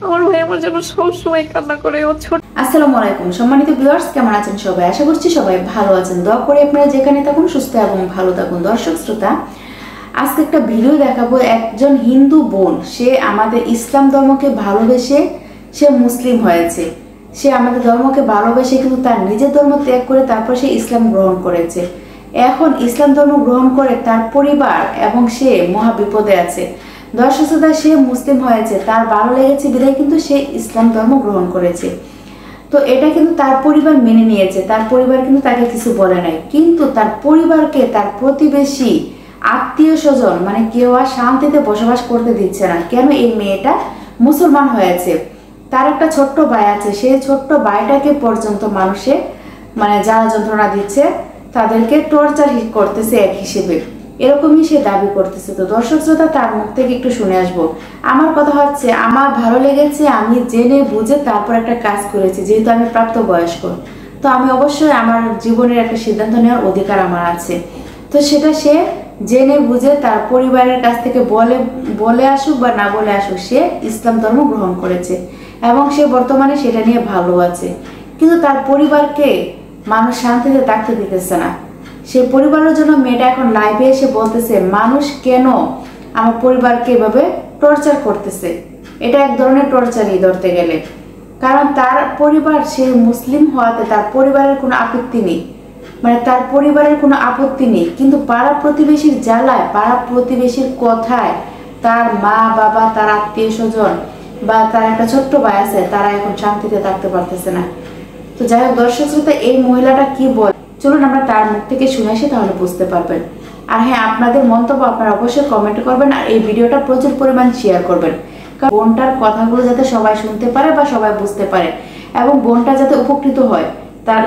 আমার ভাই আমার জন্য সবসময় কান্না করে। ও ছোট। আসসালামু আলাইকুম সম্মানিত ভিউয়ার্স, কেমন আছেন সবাই? আশা করছি সবাই ভালো আছেন। দোয়া করি আপনারা যেখানে থাকুন সুস্থ এবং ভালো থাকুন। দর্শক শ্রোতা, আজকে একটা ভিডিও দেখাবো। একজন হিন্দু বোন, সে আমাদের ইসলাম ধর্মকে ভালোবেসে সে মুসলিম হয়েছে। সে আমাদের ধর্মকে ভালোবেসে কিন্তু তার নিজের ধর্ম ত্যাগ করে তারপর সে ইসলাম গ্রহণ করেছে। এখন ইসলাম ধর্ম গ্রহণ করে তার পরিবার এবং সে মহা বিপদে আছে। দর্শক শ্রোতা, সে মুসলিম হয়েছে, তার ভালো লেগেছে বিধায় কিন্তু সে ইসলাম ধর্ম গ্রহণ করেছে। তো এটা কিন্তু তার পরিবার মেনে নিয়েছে, তার পরিবার কিন্তু তাকে কিছু বলে নাই। কিন্তু তার পরিবারকে তার প্রতিবেশী আত্মীয় স্বজন মানে কেউ আর শান্তিতে বসবাস করতে দিচ্ছে না। কেন? এই মেয়েটা মুসলমান হয়েছে, তার একটা ছোট্ট ভাই আছে, সেই ছোট্ট ভাইটাকে পর্যন্ত মানুষে মানে জ্বালা যন্ত্রণা দিচ্ছে, তাদেরকে টর্চার করতেছে এক হিসেবে, এরকমই সে দাবি করতেছে। তো দর্শক শ্রোতা, তার মুখ থেকে একটু শুনে আসবো। আমার কথা হচ্ছে, আমার ভালো লেগেছে, আমি জেনে বুঝে তারপর একটা কাজ করেছি। যেহেতু আমি প্রাপ্তবয়স্ক, তো আমি অবশ্যই আমার জীবনের একটা সিদ্ধান্ত নেওয়ার অধিকার আমার আছে। তো সেটা সে জেনে বুঝে তার পরিবারের কাছ থেকে বলে আসুক বা না বলে আসুক, সে ইসলাম ধর্ম গ্রহণ করেছে এবং সে বর্তমানে সেটা নিয়ে ভালো আছে। কিন্তু তার পরিবারকে মানুষ শান্তিতে থাকতে দিতেছে না। সে পরিবারের জন্য মেয়েটা এখন লাইভে এসে বলতেছে, মানুষ কেন আমার পরিবারকে এভাবে টর্চার করতেছে। এটা এক ধরনের টর্চারই ধরতে গেলে, কারণ তার পরিবার, সে মুসলিম হওয়াতে তার পরিবারের কোনো আপত্তি নেই, মানে তার পরিবারের কোনো আপত্তি নেই। কিন্তু পাড়া প্রতিবেশীর জ্বালায়, পাড়া প্রতিবেশীর কথায় তার মা বাবা, তার আত্মীয় স্বজন বা তার একটা ছোট্ট ভাই আছে, তারা এখন শান্তিতে থাকতে পারতেছে না। তো যাই হোক দর্শক শ্রোতা, এই মহিলাটা কি বলে চলুন আমরা তার মুখ থেকে শুনে আসি, তাহলে বুঝতে পারবেন। আর হ্যাঁ, আপনাদের মন্তব্য আপনারা অবশ্যই কমেন্ট করবেন আর এই ভিডিওটা প্রচুর পরিমাণ শেয়ার করবেন, কারণ বোনটার কথাগুলো যাতে সবাই শুনতে পারে বা সবাই বুঝতে পারে এবং বোনটা যাতে উপকৃত হয় তার